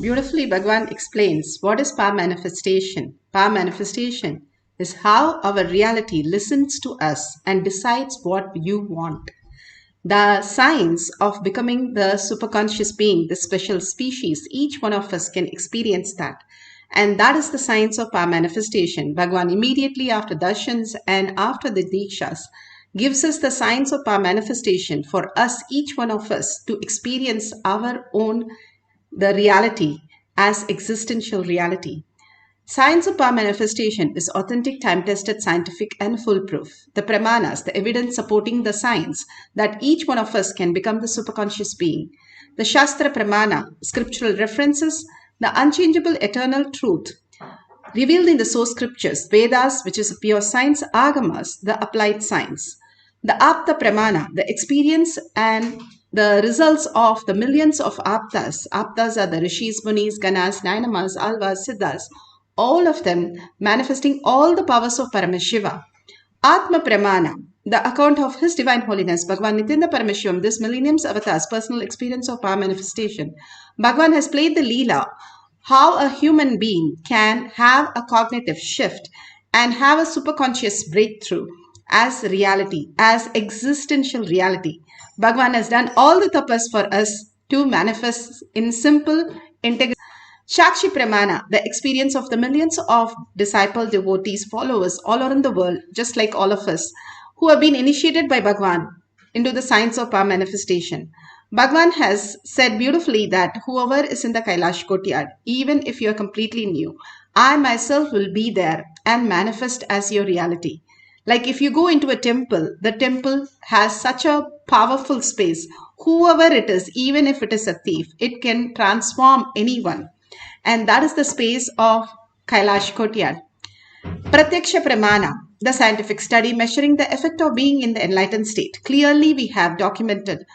Beautifully, Bhagavan explains what is power manifestation. Power manifestation is how our reality listens to us and decides what you want. The science of becoming the superconscious being, the special species, each one of us can experience that. And that is the science of power manifestation. Bhagavan immediately after darshans and after the dikshas gives us the science of power manifestation for us, each one of us, to experience our own the reality as existential reality. Science of power manifestation is authentic, time-tested, scientific, and foolproof. The pramanas, the evidence supporting the science that each one of us can become the superconscious being. The Shastra Pramana, scriptural references, the unchangeable eternal truth revealed in the source scriptures, Vedas, which is pure science, Agamas, the applied science. The Apta Pramana, the experience and the results of the millions of Aptas. Aptas are the Rishis, Munis, Ganas, Nainamas, Alvas, Siddhas, all of them manifesting all the powers of Paramashiva. Atma Pramana, the account of His Divine Holiness, Bhagavan Nithyananda Paramashivam, this millennium's avatar's personal experience of power manifestation. Bhagavan has played the Leela, how a human being can have a cognitive shift and have a superconscious breakthrough as reality, as existential reality. Bhagavan has done all the tapas for us to manifest in simple, integral. Shakshi Pramana, the experience of the millions of disciple, devotees, followers all around the world, just like all of us, who have been initiated by Bhagavan into the science of power manifestation. Bhagavan has said beautifully that whoever is in the Kailash courtyard, even if you are completely new, I myself will be there and manifest as your reality. Like if you go into a temple, the temple has such a powerful space. Whoever it is, even if it is a thief, it can transform anyone. And that is the space of Kailash courtyard. Pratyaksha Pramana, the scientific study measuring the effect of being in the enlightened state. Clearly, we have documented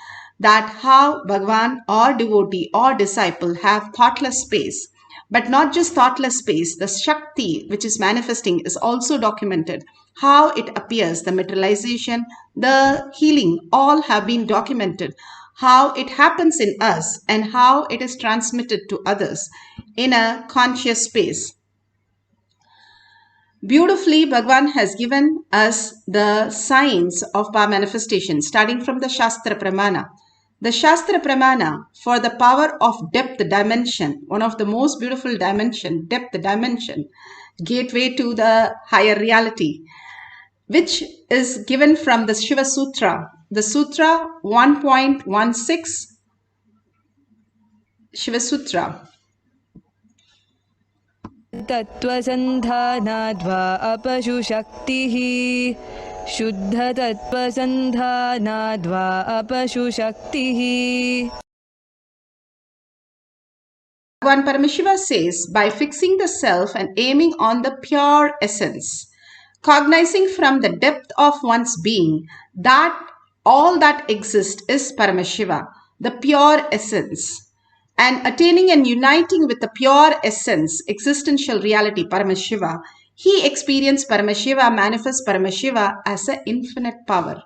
that how Bhagavan or devotee or disciple have thoughtless space. But not just thoughtless space, the Shakti which is manifesting is also documented. How it appears, the materialization, the healing, all have been documented. How it happens in us and how it is transmitted to others in a conscious space. Beautifully, Bhagavan has given us the science of power manifestation, starting from the Shastra Pramana. The Shastra Pramana for the power of depth dimension, one of the most beautiful dimension, depth dimension, gateway to the higher reality, which is given from the Shiva Sutra. The Sutra 1.16, Shiva Sutra. तत्त्वसन्धानाद्वा अपशुशक्तिः शुद्धतत्त्वसन्धानाद्वा अपशुशक्तिः. Bhagavan Paramashiva says, by fixing the self and aiming on the pure essence, cognizing from the depth of one's being that all that exists is Paramashiva, the pure essence, and attaining and uniting with the pure essence, existential reality, Paramashiva, he experienced Paramashiva, manifests Paramashiva as an infinite power.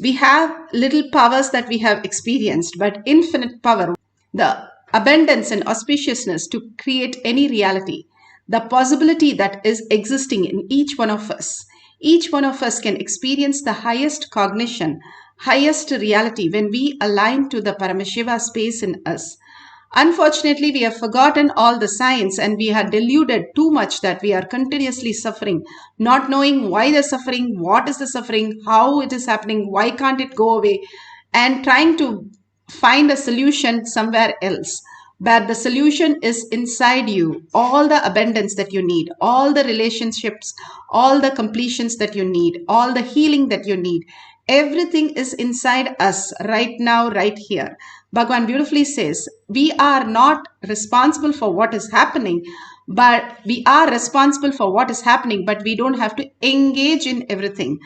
We have little powers that we have experienced, but infinite power, the abundance and auspiciousness to create any reality, the possibility that is existing in each one of us. Each one of us can experience the highest cognition, highest reality when we align to the Paramashiva space in us. Unfortunately, we have forgotten all the science and we are deluded too much that we are continuously suffering, not knowing why the suffering, what is the suffering, how it is happening, why can't it go away, and trying to find a solution somewhere else. But the solution is inside you. All the abundance that you need, all the relationships, all the completions that you need, all the healing that you need, everything is inside us right now, right here. Bhagavan beautifully says, we are not responsible for what is happening, but we are responsible for what is happening, but we don't have to engage in everything.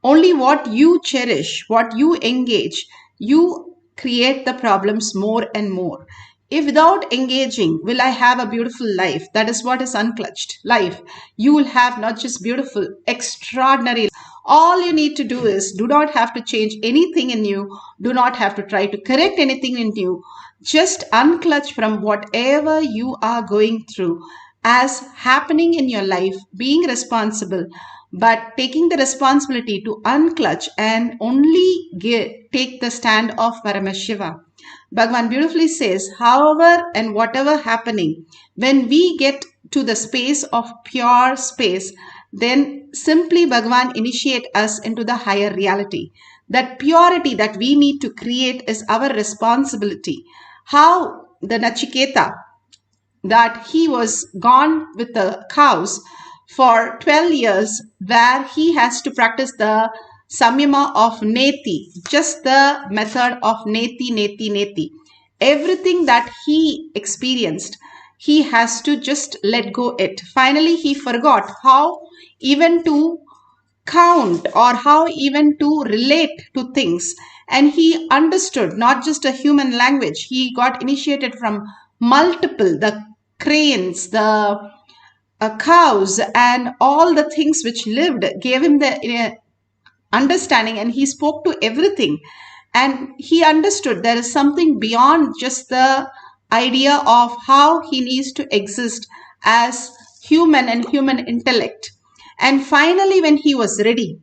Only what you cherish, what you engage, you create the problems more and more. If without engaging, will I have a beautiful life? That is what is unclutched life. You will have not just beautiful, extraordinary. All you need to do is, do not have to change anything in you, do not have to try to correct anything in you. Just unclutch from whatever you are going through as happening in your life, being responsible, but taking the responsibility to unclutch and only take the stand of Paramashiva. Bhagavan beautifully says, however and whatever happening, when we get to the space of pure space, then simply Bhagavan initiate us into the higher reality. That purity that we need to create is our responsibility. How the Nachiketa, that he was gone with the cows for 12 years, where he has to practice the samyama of neti, just the method of neti, neti, neti. Everything that he experienced, he has to just let go it. Finally, he forgot how even to count or how even to relate to things, and he understood not just a human language. He got initiated from multiple, the cranes, the cows, and all the things which lived gave him the understanding, and he spoke to everything, and he understood there is something beyond just the idea of how he needs to exist as human and human intellect. And finally, when he was ready,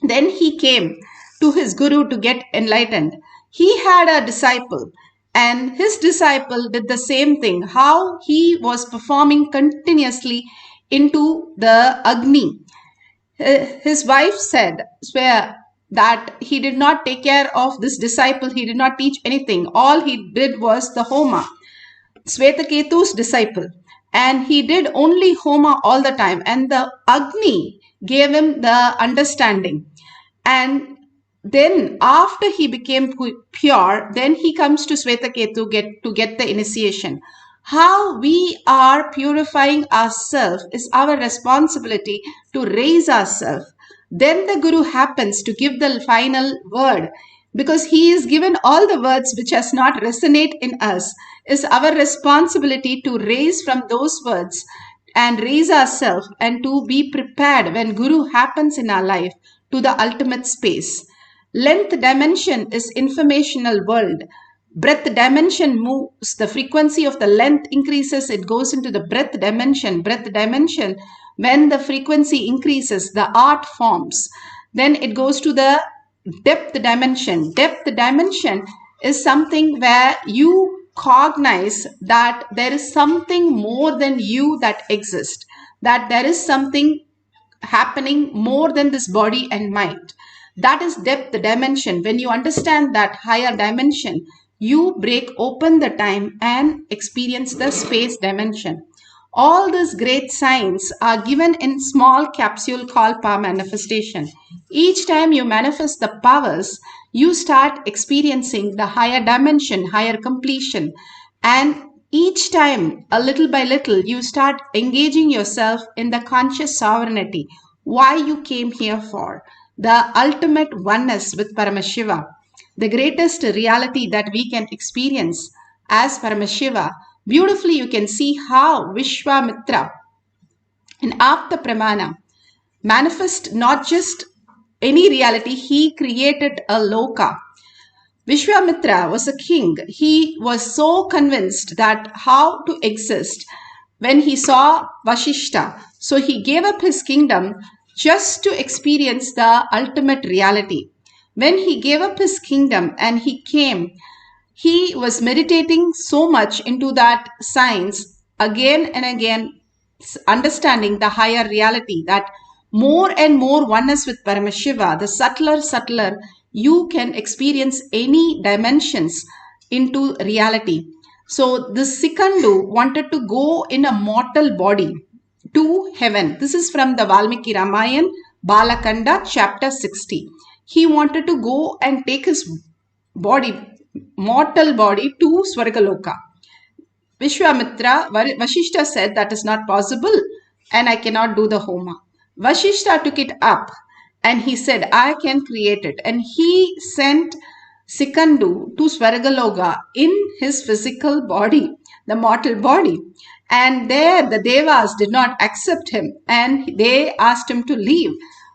then he came to his guru to get enlightened. He had a disciple, and his disciple did the same thing. How he was performing continuously into the Agni. His wife said, swear, that he did not take care of this disciple. He did not teach anything. All he did was the Homa, Svetaketu's disciple. And he did only Homa all the time. And the Agni gave him the understanding. And then after he became pure, then he comes to Svetaketu to get the initiation. How we are purifying ourselves is our responsibility to raise ourselves. Then the Guru happens to give the final word, because he is given all the words which has not resonate in us. Is our responsibility to raise from those words and raise ourselves, and to be prepared when Guru happens in our life to the ultimate space. Length dimension is informational world. Breadth dimension moves. The frequency of the length increases, it goes into the breadth dimension. Breadth dimension, when the frequency increases, the art forms. Then it goes to the depth dimension. Depth dimension is something where you cognize that there is something more than you that exists, that there is something happening more than this body and mind. That is depth dimension. When you understand that higher dimension, you break open the time and experience the space dimension. All these great signs are given in small capsule called power manifestation. Each time you manifest the powers, you start experiencing the higher dimension, higher completion. And each time, a little by little, you start engaging yourself in the conscious sovereignty. Why you came here for. The ultimate oneness with Paramashiva. The greatest reality that we can experience as Paramashiva. Beautifully, you can see how Vishwamitra in Apta Pramana manifest not just any reality, he created a loka. Vishwamitra was a king. He was so convinced that how to exist when he saw Vashishta. So he gave up his kingdom just to experience the ultimate reality. When he gave up his kingdom and he came, he was meditating so much into that science again and again, understanding the higher reality, that more and more oneness with Paramashiva, the subtler, you can experience any dimensions into reality. So this Sikandu wanted to go in a mortal body to heaven. This is from the Valmiki Ramayana, Balakanda, chapter 60. He wanted to go and take his body, mortal body, to Swargaloka. Vishwamitra, Vashishta said that is not possible and I cannot do the Homa. Vashishta took it up and he said, I can create it. And he sent Sikandu to Swargaloka in his physical body, the mortal body. And there the Devas did not accept him and they asked him to leave.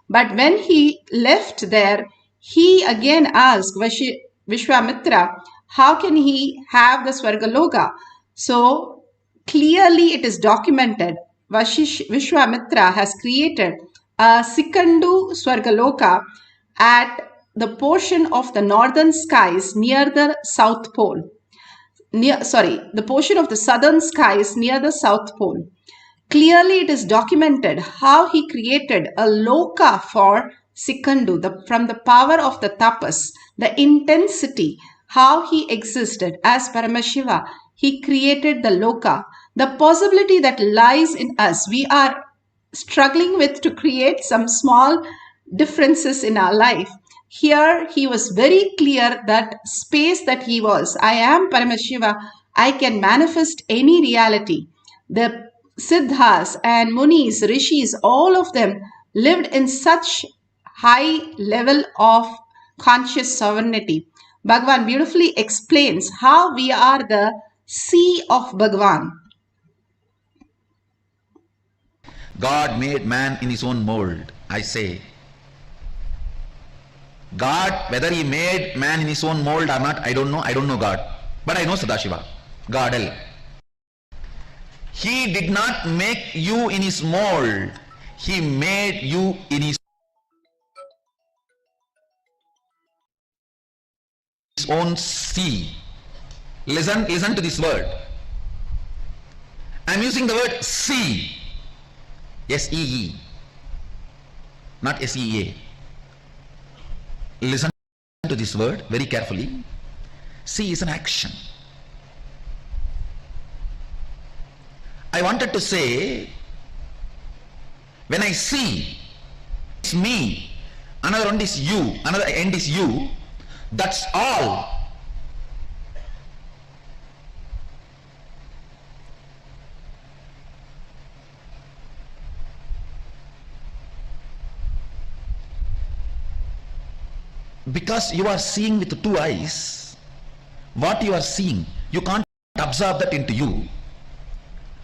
But when he left there, he again asked Vishwamitra, how can he have the Swargaloka? So clearly it is documented. Vishwamitra has created a Sikandu Swargaloka at the portion of the northern skies near the South Pole. The portion of the southern skies near the South Pole. Clearly, it is documented how he created a loka for Sikandu from the power of the tapas, the intensity, how he existed as Paramashiva. He created the loka, the possibility that lies in us. We are struggling with to create some small differences in our life. Here he was very clear that space that he was, I am Paramashiva, I can manifest any reality. The Siddhas and Munis, Rishis, all of them lived in such high level of conscious sovereignty. Bhagavan beautifully explains how we are the sea of Bhagavan. God made man in his own mold, I say. God, whether he made man in his own mold or not, I don't know. I don't know God. But I know Sadashiva, God L. He did not make you in his mold. He made you in his own sea. Listen to this word. I am using the word sea. S-E-E. Not S-E-A. Listen to this word very carefully. See is an action. I wanted to say, when I see, it's me, another end is you, another end is you, that's all. Because you are seeing with two eyes, what you are seeing, you can't absorb that into you.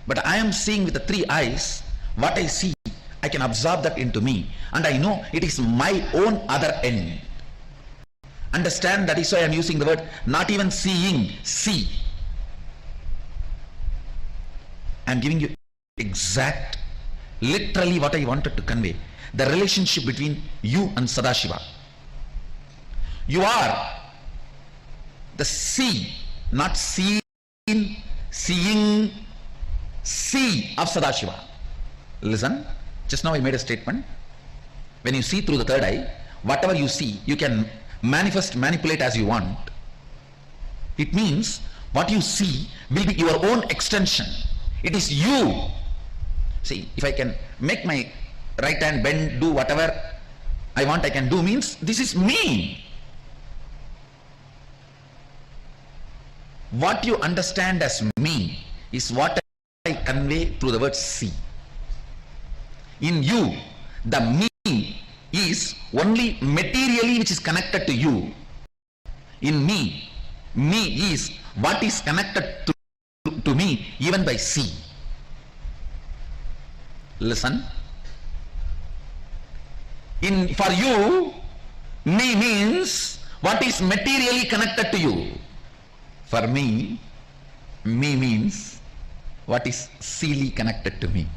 But I am seeing with the three eyes, what I see, I can absorb that into me. And I know it is my own other end. Understand, that is why I am using the word, not even seeing, see. I am giving you exact, literally what I wanted to convey. The relationship between you and Sadashiva. You are the sea, not seen, seeing, sea of Sadashiva. Listen, just now I made a statement. When you see through the third eye, whatever you see, you can manifest, manipulate as you want. It means what you see will be your own extension. It is you. See, if I can make my right hand bend, do whatever I want I can do, means this is me. What you understand as me is what I convey through the word see. In you, the me is only materially which is connected to you. In me is what is connected to me even by see. Listen. For you, me means what is materially connected to you. For me means what is seely connected to me.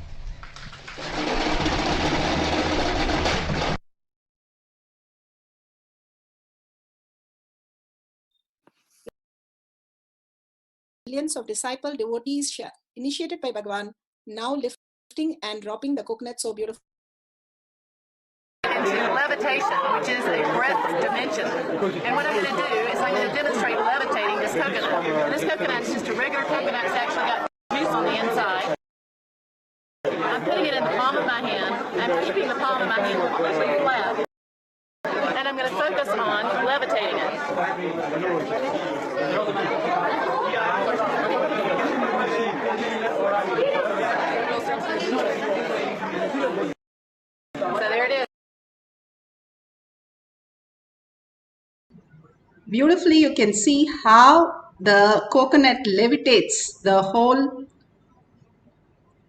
Millions of disciple devotees initiated by Bhagavan, now lifting and dropping the coconut so beautiful. Into levitation, which is a breath dimension. And what I'm going to do is I'm going to demonstrate levitating this coconut. And this coconut is just a regular coconut. It's actually got juice on the inside. I'm putting it in the palm of my hand. I'm keeping the palm of my hand completely flat. And I'm going to focus on levitating it. So there it is. Beautifully, you can see how the coconut levitates the whole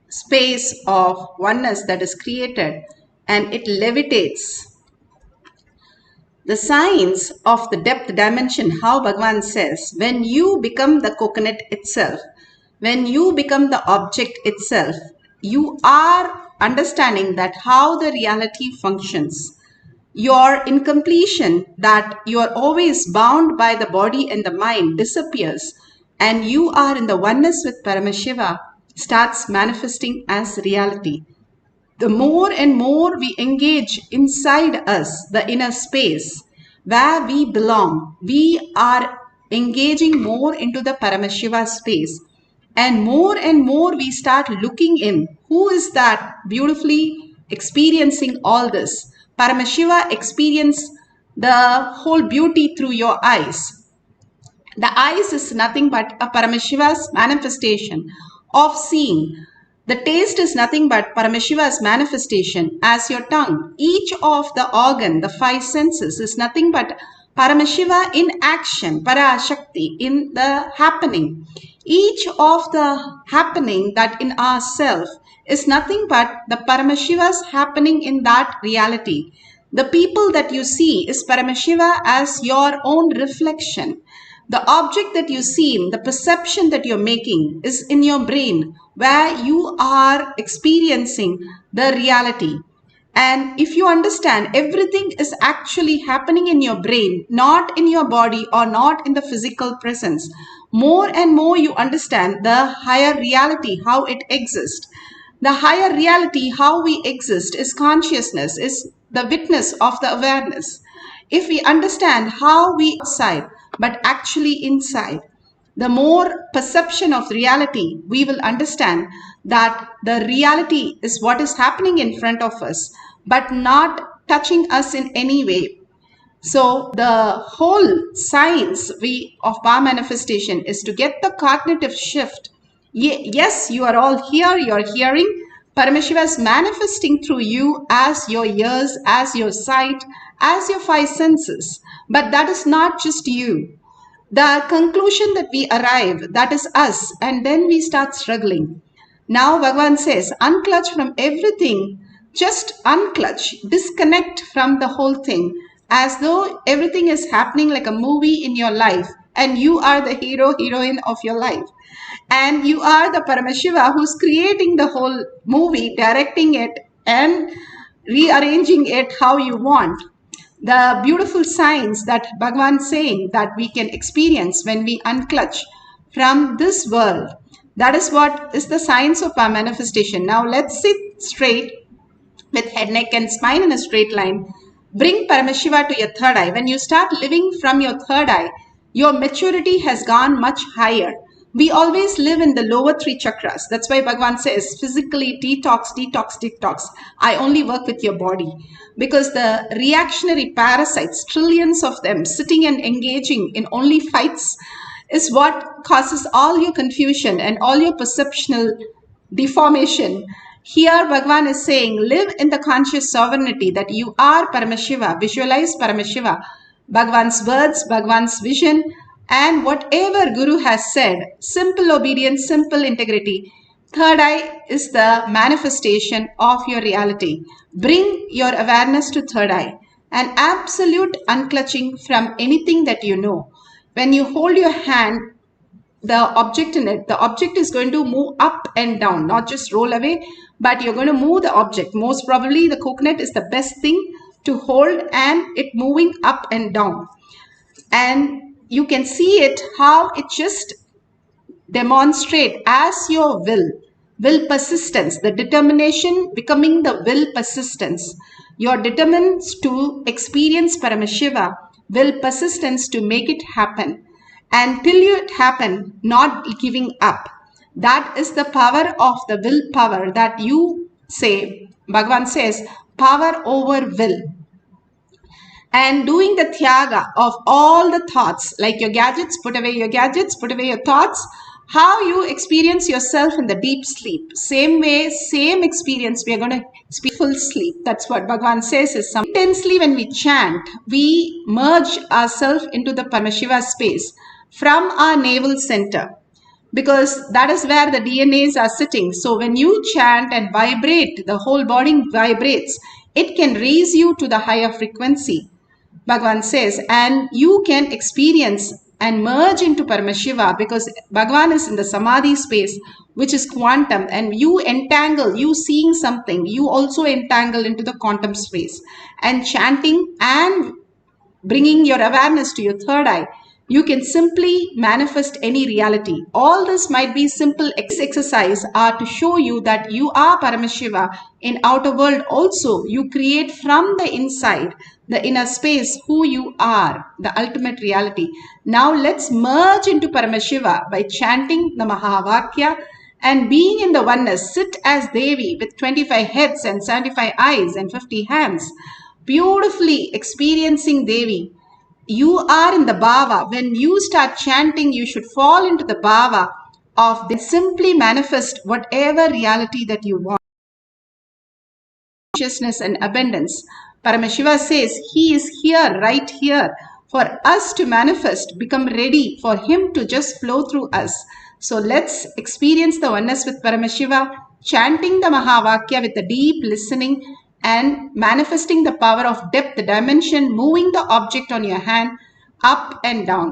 space of oneness that is created and it levitates. The science of the depth dimension, how Bhagavan says, when you become the coconut itself, when you become the object itself, you are understanding that how the reality functions. Your incompletion, that you are always bound by the body and the mind, disappears, and you are in the oneness with Paramashiva, starts manifesting as reality. The more and more we engage inside us, the inner space where we belong, we are engaging more into the Paramashiva space. And more we start looking in. Who is that beautifully experiencing all this? Paramashiva experience the whole beauty through your eyes. The eyes is nothing but a Paramashiva's manifestation of seeing. The taste is nothing but Paramashiva's manifestation as your tongue. Each of the organ, the five senses, is nothing but Paramashiva in action, Parashakti, in the happening. Each of the happening that in ourself is nothing but the Paramashiva's happening in that reality. The people that you see is Paramashiva as your own reflection. The object that you see, the perception that you're making is in your brain where you are experiencing the reality. And if you understand, everything is actually happening in your brain, not in your body or not in the physical presence. More and more you understand the higher reality, how it exists. The higher reality, how we exist, is consciousness, is the witness of the awareness. If we understand how we outside, but actually inside, the more perception of reality, we will understand that the reality is what is happening in front of us, but not touching us in any way. So the whole science of power manifestation is to get the cognitive shift. Yes, you are all here, you are hearing. Paramashiva is manifesting through you as your ears, as your sight, as your five senses. But that is not just you. The conclusion that we arrive, that is us, and then we start struggling. Now Bhagavan says, unclutch from everything, just unclutch, disconnect from the whole thing, as though everything is happening like a movie in your life, and you are the hero, heroine of your life. And you are the Paramashiva who's creating the whole movie, directing it and rearranging it how you want. The beautiful signs that Bhagavan is saying that we can experience when we unclutch from this world. That is what is the science of our manifestation. Now let's sit straight with head, neck and spine in a straight line. Bring Paramashiva to your third eye. When you start living from your third eye, your maturity has gone much higher. We always live in the lower three chakras. That's why Bhagavan says physically detox, detox, detox. I only work with your body. Because the reactionary parasites, trillions of them sitting and engaging in only fights, is what causes all your confusion and all your perceptual deformation. Here Bhagavan is saying, live in the conscious sovereignty that you are Paramashiva. Visualize Paramashiva. Bhagavan's words, Bhagavan's vision, and whatever Guru has said, simple obedience, simple integrity. Third eye is the manifestation of your reality. Bring your awareness to third eye. An absolute unclutching from anything that you know. When you hold your hand, the object in it, the object is going to move up and down, not just roll away, but you're going to move the object. Most probably the coconut is the best thing to hold and it moving up and down. And you can see it, how it just demonstrate as your will persistence, the determination becoming the will persistence. You're determined to experience Paramashiva, will persistence to make it happen. And till it happen, not giving up. That is the power of the willpower that you say, Bhagavan says, power over will. And doing the tyaga of all the thoughts, like your gadgets, put away your gadgets, put away your thoughts. How you experience yourself in the deep sleep. Same way, same experience, we are going to experience full sleep. That's what Bhagavan says is intensely when we chant, we merge ourselves into the Paramashiva space from our navel center. Because that is where the DNAs are sitting. So when you chant and vibrate, the whole body vibrates. it can raise you to the higher frequency. Bhagavan says, and you can experience and merge into Paramashiva, because Bhagavan is in the Samadhi space, which is quantum, and you entangle, you seeing something, you also entangle into the quantum space. And chanting and bringing your awareness to your third eye, you can simply manifest any reality. All this might be simple exercise are to show you that you are Paramashiva. In outer world also, you create from the inside, the inner space, who you are, the ultimate reality. Now let's merge into Paramashiva by chanting the Mahavakya and being in the oneness. Sit as Devi with 25 heads and 75 eyes and 50 hands, beautifully experiencing Devi. You are in the bhava. When you start chanting, you should fall into the bhava of then simply manifest whatever reality that you want. Consciousness and abundance. Paramashiva says he is here, right here, for us to manifest, become ready for him to just flow through us. So let's experience the oneness with Paramashiva, chanting the Mahavakya with a deep listening and manifesting the power of depth, the dimension, moving the object on your hand up and down.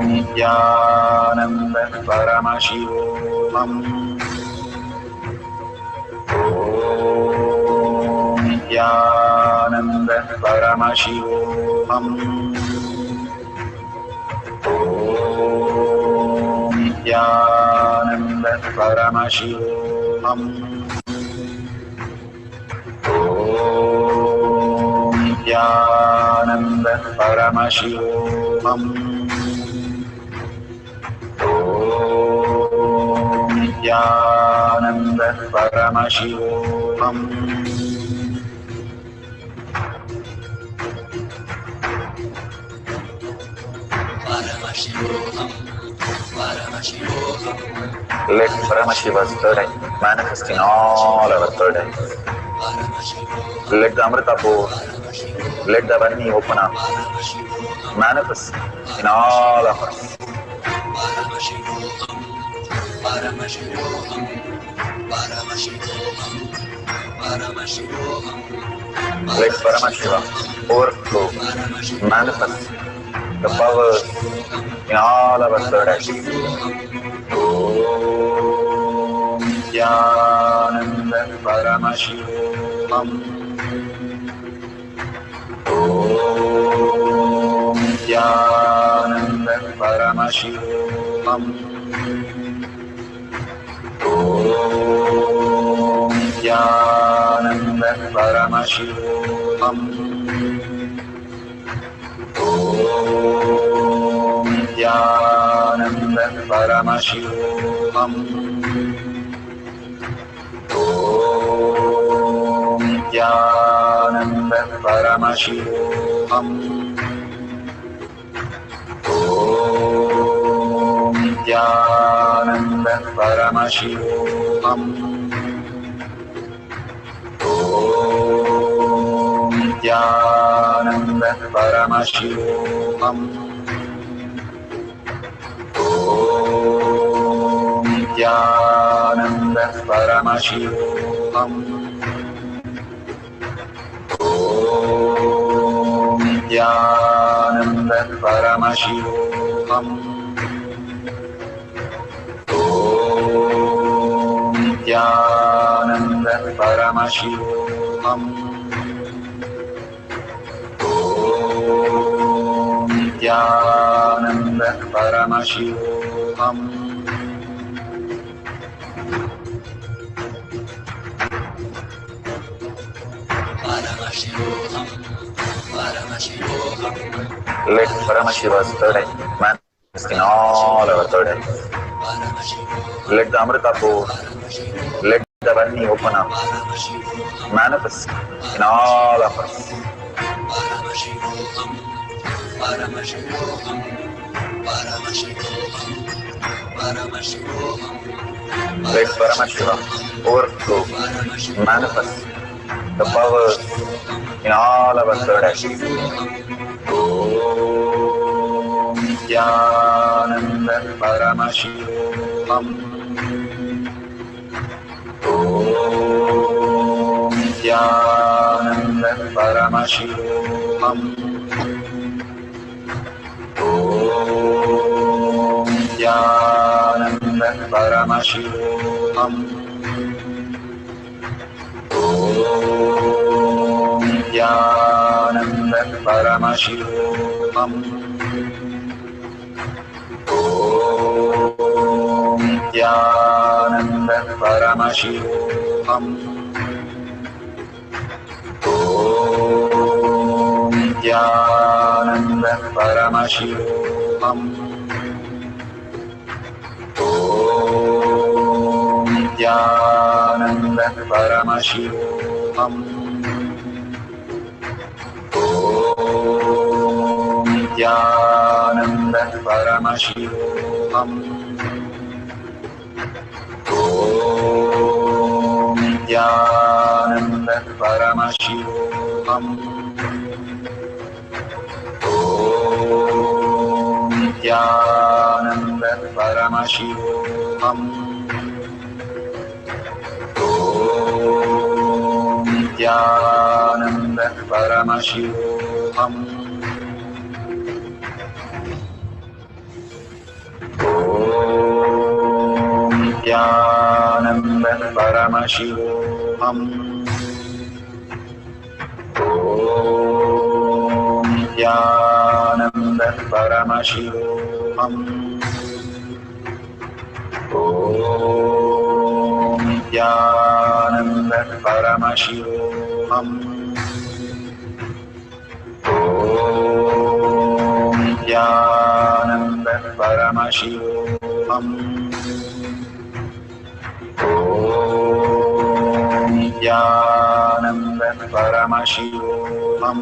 Nithyananda Paramashivoham. Nithyananda Paramashivoham. Nithyananda Paramashivoham. Nithyananda Paramashivoham. Nithyananda Paramashivoham. Let Paramashiva's third eye manifest in all our third eyes. Let the Amrita pour, let the Varni open up, manifest in all of us. Let Paramashiva overflow, manifest the powers in all our third eyes. Om Nithyananda Paramashivoham. Om Nithyananda Paramashivoham. Om Nithyananda Paramashivoham. Om Nithyananda Paramashivoham. Om Nithyananda Paramashivoham. Om Nithyananda Paramashivoham. Om Nithyananda Paramashivoham. Om Nithyananda Paramashivoham. Om Nithyananda Paramashivoham. Om Nithyananda Paramashivoham. Om Nithyananda Paramashivoham. Let Paramashiva's third eye manifest in all our third eyes. Let the Amrita pour, let the Varni open up, manifest in all of us. Let Paramashiva overflow, manifest the powers in all our third eyes. Om Nithyananda Paramashivoham. Om Nithyananda Paramashivoham. Om Nithyananda Paramashivam. Om Nithyananda Paramashivam. Om Nithyananda Paramashivam. Om Nithyananda Paramashivam. Om Nithyananda Paramashivoham. Om Nithyananda Paramashivoham. Om Nithyananda Paramashivoham. Om Nithyananda Paramashivoham. Om Nithyananda Paramashivoham. Om Nithyananda Paramashivoham. Om Nithyananda Paramashivoham. Om Nithyananda Paramashivoham. Om Nithyananda Paramashivoham. Om Nithyananda Paramashivoham. Om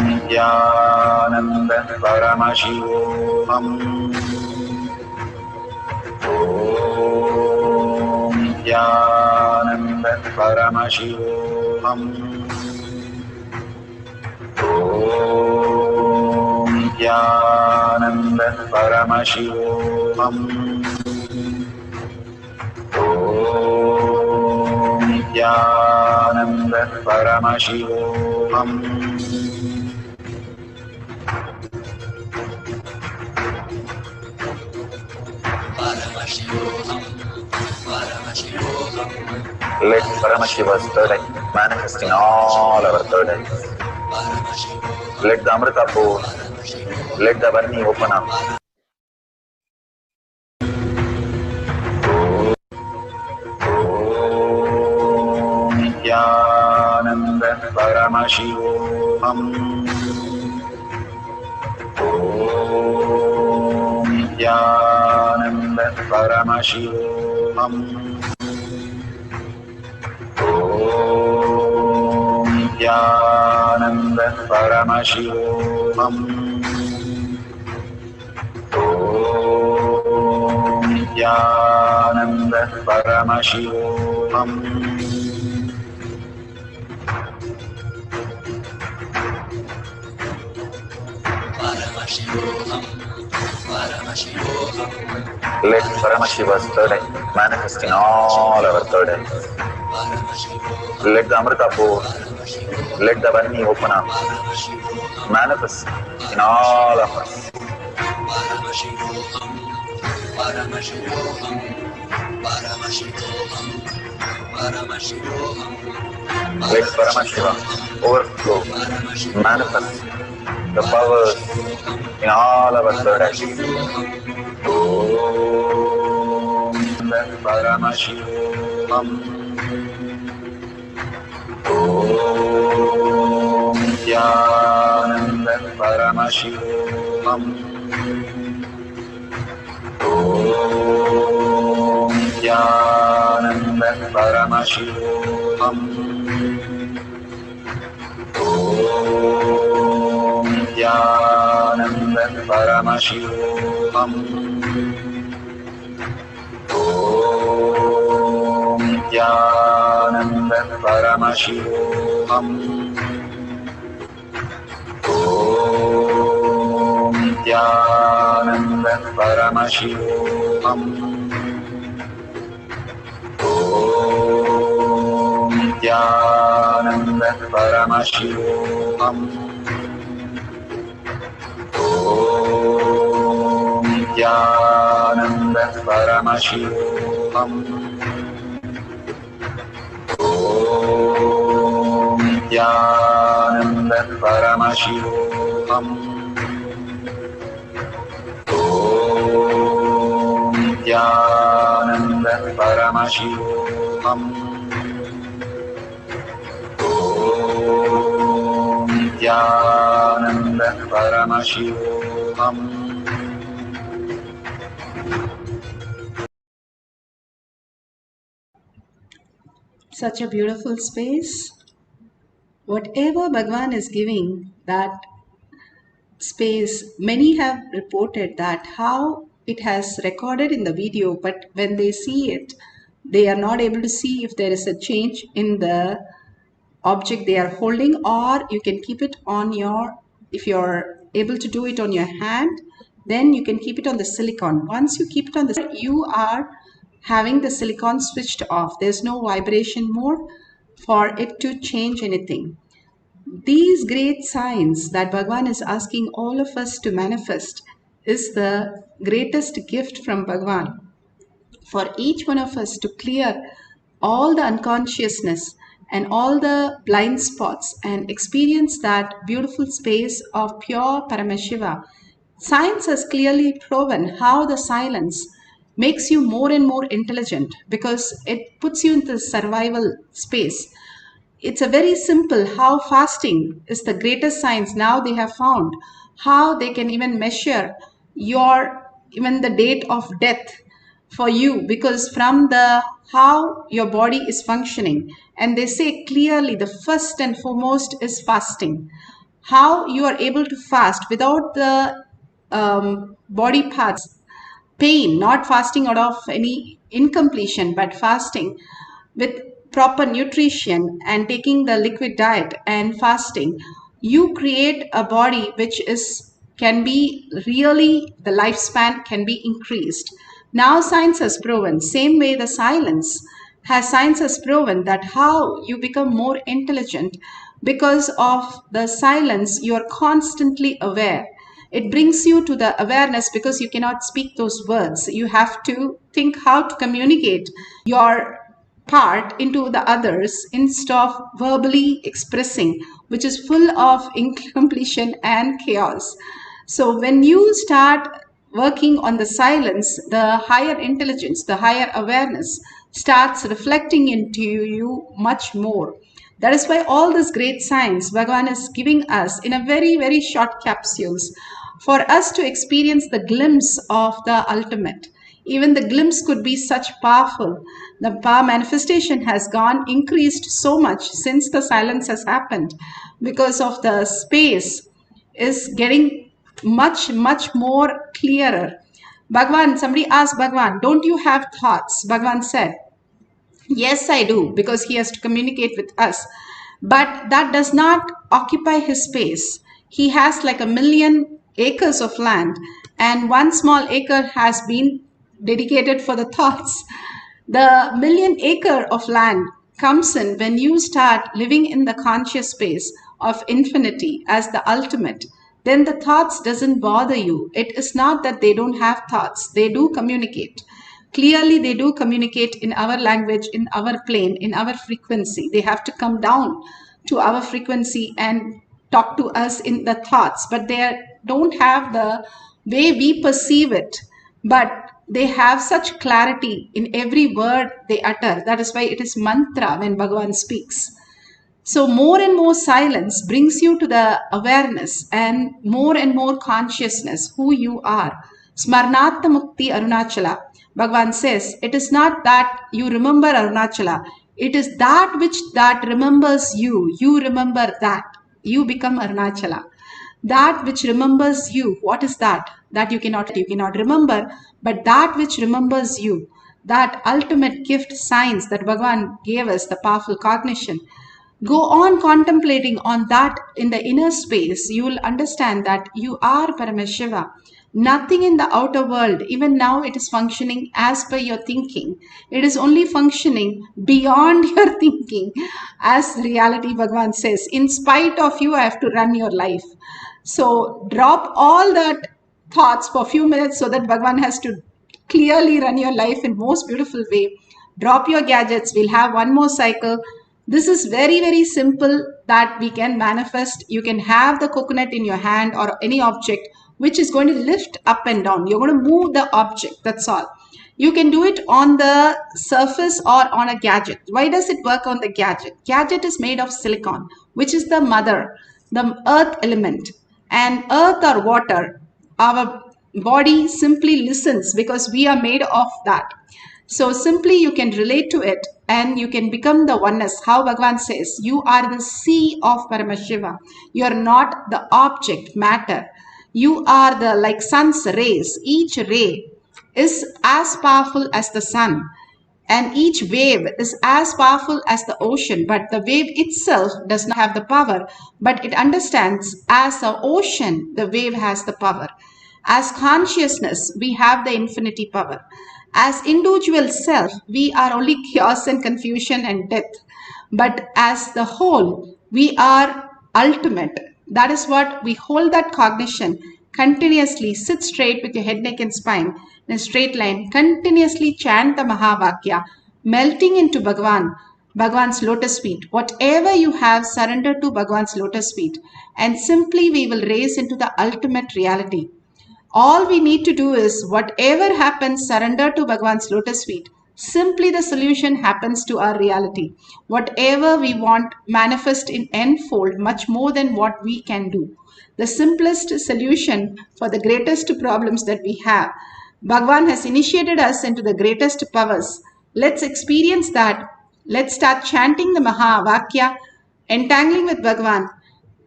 Nithyananda Paramashivoham. Om Nithyananda Paramashivoham. Om Nithyananda Paramashivoham. Om Nithyananda Paramashivoham. Let Paramashiva's third eye manifest in all our third eyes. Let the Amrita pour, let the Varni open up. Om Nithyananda Paramashivoham. Om Nithyananda Paramashivoham. Om Nithyananda Paramashivoham. Om Nithyananda Paramashivoham. Let Paramashiva's third eye manifest in all our third eyes. Let the Amrita pour, let the Varni open up, manifest in all of us. Let Paramashiva overflow, manifest the powers in all our third eyes. Om Paramashivoham. Om Nithyananda Paramashivoham. Om Nithyananda Paramashivoham. Om Nithyananda Paramashivoham. Om Nithyananda Paramashivoham. Om Nithyananda Paramashivoham. Om Paramashivoham. Om Nithyananda Paramashivam. Om Nithyananda Paramashivam. Om Nithyananda Paramashivam. Om Nithyananda Paramashivoham. Such a beautiful space. Whatever Bhagwan is giving, that space, many have reported that how it has recorded in the video, but when they see it, they are not able to see if there is a change in the object they are holding, or you can keep it on your, if you're able to do it on your hand, then you can keep it on the silicon. Once you keep it on the, you are having the silicon switched off. There's no vibration more for it to change anything. These great signs that Bhagwan is asking all of us to manifest is the greatest gift from Bhagwan for each one of us to clear all the unconsciousness and all the blind spots and experience that beautiful space of pure Paramashiva. Science has clearly proven how the silence makes you more and more intelligent because it puts you into the survival space. It's a very simple how fasting is the greatest science. Now they have found how they can even measure your, even the date of death for you, because from the how your body is functioning, and they say clearly the first and foremost is fasting. How you are able to fast without the body parts pain, not fasting out of any incompletion, but fasting with proper nutrition and taking the liquid diet and fasting, you create a body which is can be really, the lifespan can be increased. Now science has proven, same way the science has proven that how you become more intelligent because of the silence. You are constantly aware. It brings you to the awareness because you cannot speak those words. You have to think how to communicate your part into the others instead of verbally expressing, which is full of incompletion and chaos. So when you start working on the silence, the higher intelligence, the higher awareness starts reflecting into you much more. That is why all this great science Bhagavan is giving us in a very, very short capsules for us to experience the glimpse of the ultimate. Even the glimpse could be such powerful. The power manifestation has increased so much since the silence has happened, because of the space is getting much, much more clearer. Bhagwan, somebody asked Bhagwan, don't you have thoughts? Bhagwan said, yes, I do, because he has to communicate with us. But that does not occupy his space. He has like 1,000,000 acres of land, and one small acre has been dedicated for the thoughts. The 1,000,000 acre of land comes in when you start living in the conscious space of infinity as the ultimate. Then the thoughts doesn't bother you. It is not that they don't have thoughts. They do communicate. Clearly, they do communicate in our language, in our plane, in our frequency. They have to come down to our frequency and talk to us in the thoughts, but they don't have the way we perceive it. But they have such clarity in every word they utter. That is why it is mantra when Bhagavan speaks. So more and more silence brings you to the awareness and more consciousness who you are. Smarnata Mukti Arunachala. Bhagavan says, it is not that you remember Arunachala. It is that which that remembers you. You remember that. You become Arunachala. That which remembers you. What is that? That you cannot remember, but that which remembers you. That ultimate gift science that Bhagavan gave us, the powerful cognition. Go on contemplating on that in the inner space. You will understand that you are Paramashiva. Nothing in the outer world, even now it is functioning as per your thinking. It is only functioning beyond your thinking. As reality, Bhagavan says, in spite of you, I have to run your life. So drop all that thoughts for a few minutes so that Bhagavan has to clearly run your life in most beautiful way. Drop your gadgets. We'll have one more cycle. This is very, very simple that we can manifest. You can have the coconut in your hand or any object which is going to lift up and down. You're going to move the object. That's all. You can do it on the surface or on a gadget. Why does it work on the gadget? Gadget is made of silicon, which is the mother, the earth element. And earth or water, our body simply listens because we are made of that. So simply you can relate to it and you can become the oneness. How Bhagavan says, you are the sea of Paramashiva. You are not the object, matter. You are the like sun's rays. Each ray is as powerful as the sun. And each wave is as powerful as the ocean, but the wave itself does not have the power, but it understands as an ocean, the wave has the power. As consciousness, we have the infinity power. As individual self, we are only chaos and confusion and death. But as the whole, we are ultimate. That is what we hold that cognition. Continuously sit straight with your head, neck and spine in a straight line. Continuously chant the Mahavakya, melting into Bhagavan's lotus feet. Whatever you have, surrender to Bhagavan's lotus feet. And simply we will raise into the ultimate reality. All we need to do is whatever happens, surrender to Bhagavan's lotus feet. Simply the solution happens to our reality. Whatever we want, manifest in n-fold, much more than what we can do. The simplest solution for the greatest problems that we have. Bhagavan has initiated us into the greatest powers. Let's experience that. Let's start chanting the Mahavakya, entangling with Bhagavan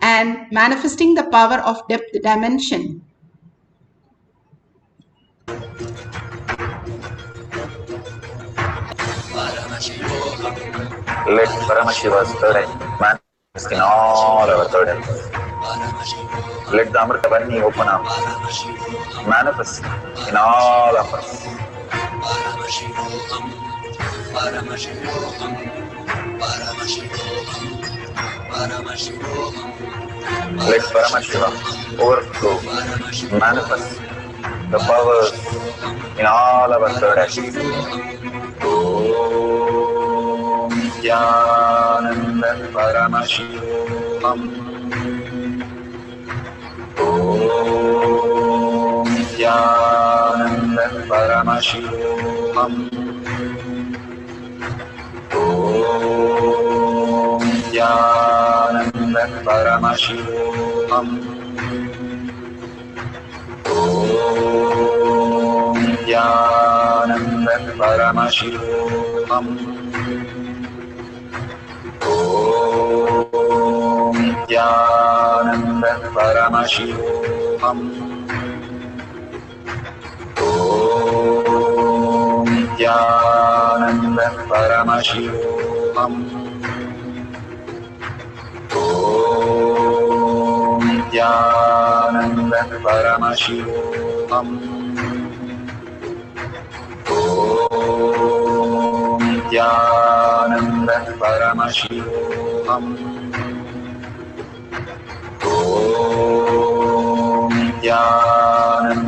and manifesting the power of depth dimension. Let Paramashiva's third eye manifest in all our third eyes. Let the Amritavani open up, manifest in all of us. Paramashivoham, Paramashivoham, Paramashivoham, Paramashivoham. Let Paramashiva overflow, manifest the powers in all our third eyes. Om Nithyananda Paramashivam. Om Nithyananda Paramashivam. Om Nithyananda Paramashivam. Om Nithyananda Paramashivoham. Om Nithyananda Paramashivoham. Om Nithyananda Paramashivoham. Om Nithyananda Paramashivoham. Om Nithyananda Paramashivoham. Om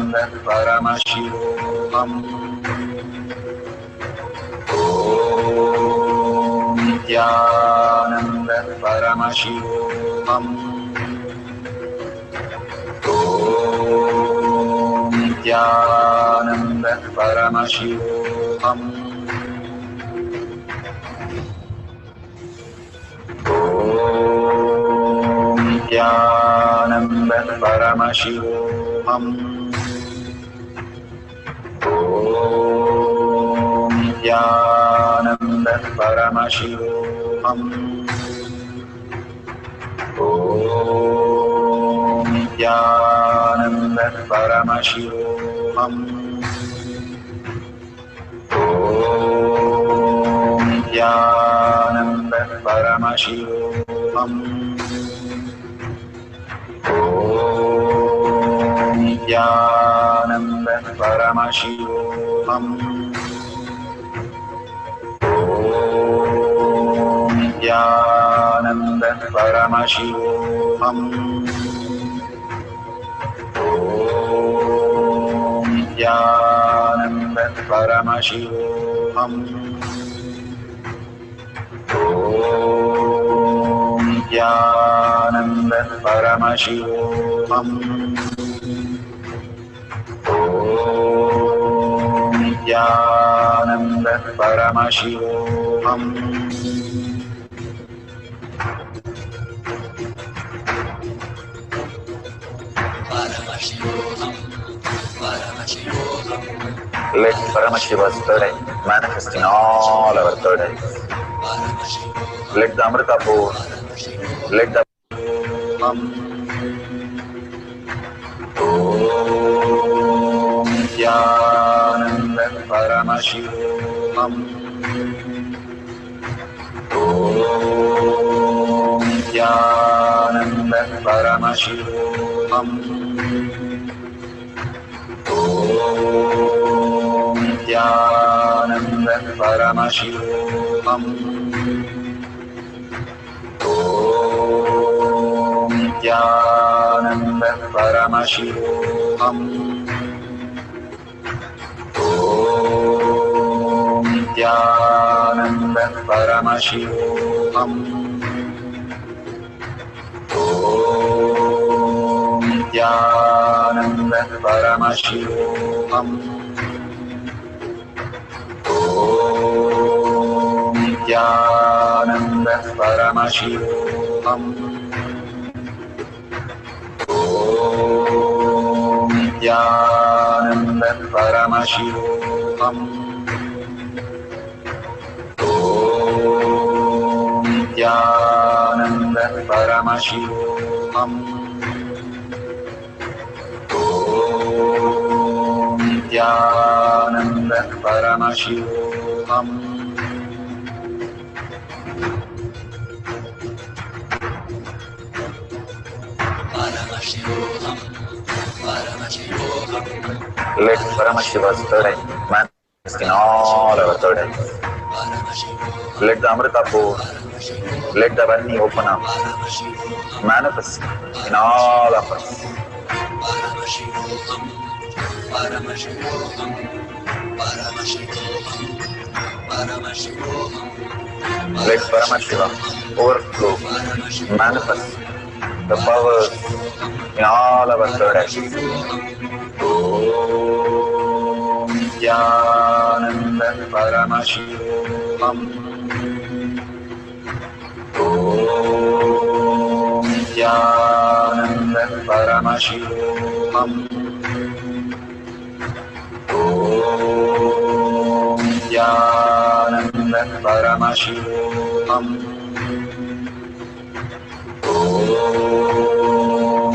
Nithyananda Paramashivoham. Om Nithyananda Paramashivoham. Om Nithyananda Paramashivoham. Om Nithyananda Paramashivoham. Om Nithyananda Paramashivoham. Om Nithyananda Paramashivoham. Om Nithyananda Paramashivoham. Om Nithyananda Paramashivoham. Nithyananda Paramashivoham. Nithyananda Paramashivoham. Nithyananda Paramashivoham. Nithyananda Paramashivoham. Paramashivoham. Paramashivoham. Let Paramashiva's third eye manifest in all our third eyes. Let the Amrita pour, let the Om Nithyananda Paramashivoham. Om Nithyananda Paramashivoham. Om Nithyananda Paramashivoham. Om Nithyananda Paramashivoham. Om Nithyananda Paramashivoham. Om Nithyananda Paramashivoham. Om Nithyananda Paramashivoham. Om Nithyananda Paramashivoham. Om Nithyananda Paramashivoham. Om Nithyananda Paramashivoham. Paramashivoham. Paramashivoham. Let Paramashiva's third eye manifest in all our third eyes. Let the Amrita pour, let the Vani open up, manifest in all of us. Paramashivoham. Paramashivoham. Paramashivoham. Paramashivoham. Let Paramashiva overflow, manifest the powers in all our third eyes. Om Nithyananda Paramashivoham. Om Nithyananda Paramashivoham. Om Nithyananda Paramashivoham. Om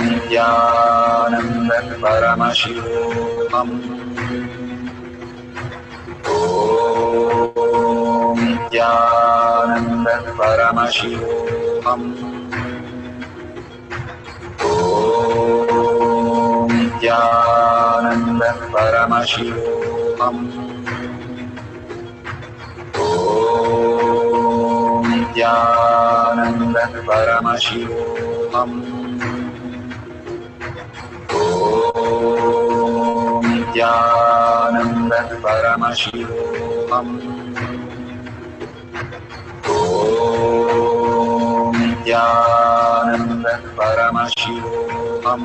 Nithyananda Paramashivoham. Om Nithyananda Paramashivoham. Om Nithyananda Paramashivoham. Om Nithyananda Paramashivoham. Om Nithyananda Paramashivoham. Om Nithyananda Paramashivoham.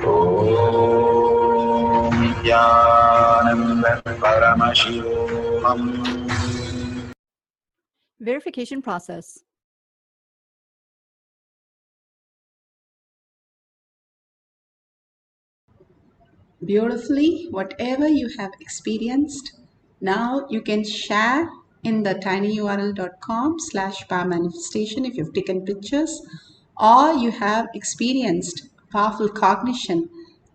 Om Nithyananda Paramashivoham. Verification process. Beautifully, whatever you have experienced, now you can share in the tinyurl.com/power manifestation if you've taken pictures, or you have experienced powerful cognition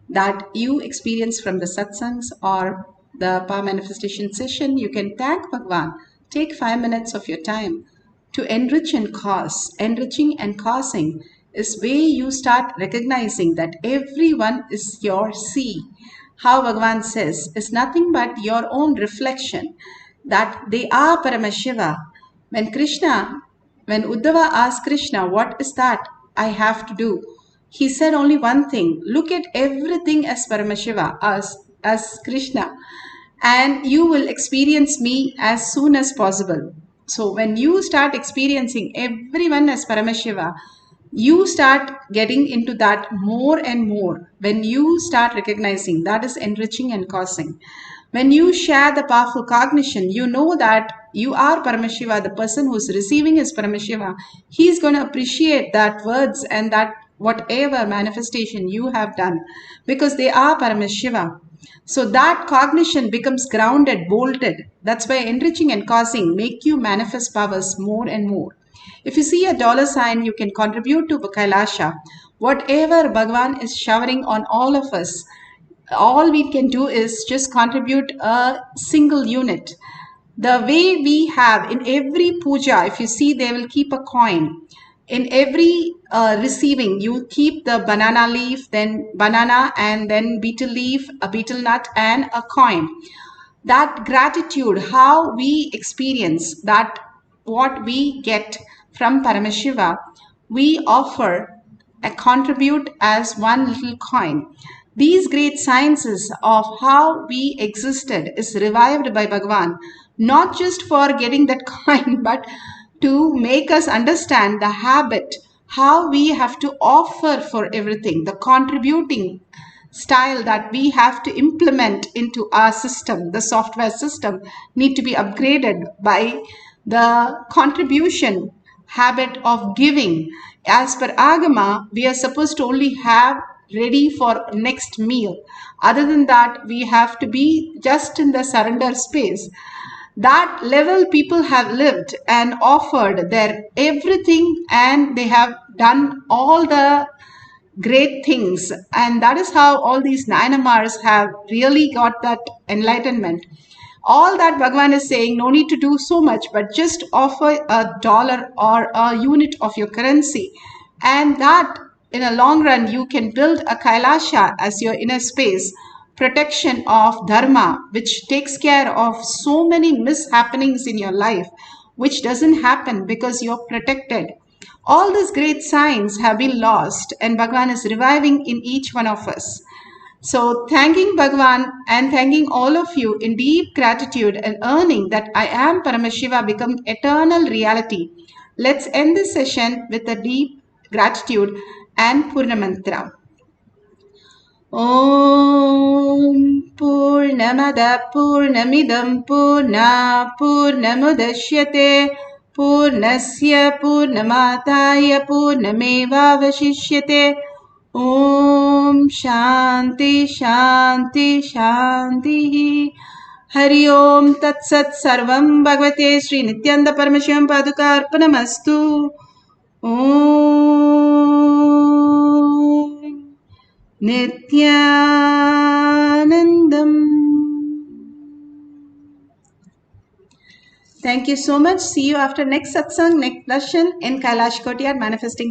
that you experience from the satsangs or the power manifestation session. You can tag Bhagwan. Take 5 minutes of your time to enrich and cause. Enriching and causing is where you start recognizing that everyone is your sea. How Bhagavan says is nothing but your own reflection, that they are Paramashiva. When Uddhava asked Krishna, what is that I have to do? He said only one thing, look at everything as Paramashiva, as Krishna, and you will experience me as soon as possible. So when you start experiencing everyone as Paramashiva, you start getting into that more and more. When you start recognizing, that is enriching and causing. When you share the powerful cognition, you know that you are Paramashiva, the person who's receiving is Paramashiva. He's going to appreciate that words and that whatever manifestation you have done, because they are Paramashiva. So that cognition becomes grounded, bolted. That's why enriching and causing make you manifest powers more and more. If you see a dollar sign, you can contribute to Kailasha. Whatever Bhagavan is showering on all of us, all we can do is just contribute a single unit. The way we have in every puja, if you see, they will keep a coin. In every receiving, you keep the banana leaf, then banana, and then betel leaf, a betel nut, and a coin. That gratitude, how we experience that, what we get from Paramashiva, we offer and contribute as one little coin. These great sciences of how we existed is revived by Bhagavan, not just for getting that coin, but to make us understand the habit, how we have to offer for everything, the contributing style that we have to implement into our system, the software system, need to be upgraded by the contribution habit of giving. As per Agama, we are supposed to only have ready for next meal. Other than that, we have to be just in the surrender space. That level people have lived and offered their everything, and they have done all the great things, and that is how all these Nayanamars have really got that enlightenment. All that Bhagavan is saying, no need to do so much, but just offer a dollar or a unit of your currency, and that in a long run you can build a Kailasha as your inner space, protection of dharma, which takes care of so many mishappenings in your life, which doesn't happen because you're protected. All these great signs have been lost, and Bhagavan is reviving in each one of us. So thanking Bhagavan and thanking all of you in deep gratitude and earning that I am Paramashiva become eternal reality. Let's end this session with a deep gratitude and Purna Mantra. Om Purnamada Purnamidam Purna Purnamudashyate Purnasya Purnamataya Purnamevavashishyate. Om Shanti Shanti Shanti. Hari Om Tat Sat Sarvam Bhagavate Sri Nithyananda Paramashivam Paduka Arpanamastu. Om Nithyanandam. Thank you so much. See you after next satsang, next darshan in Kailash Kotiyar Manifesting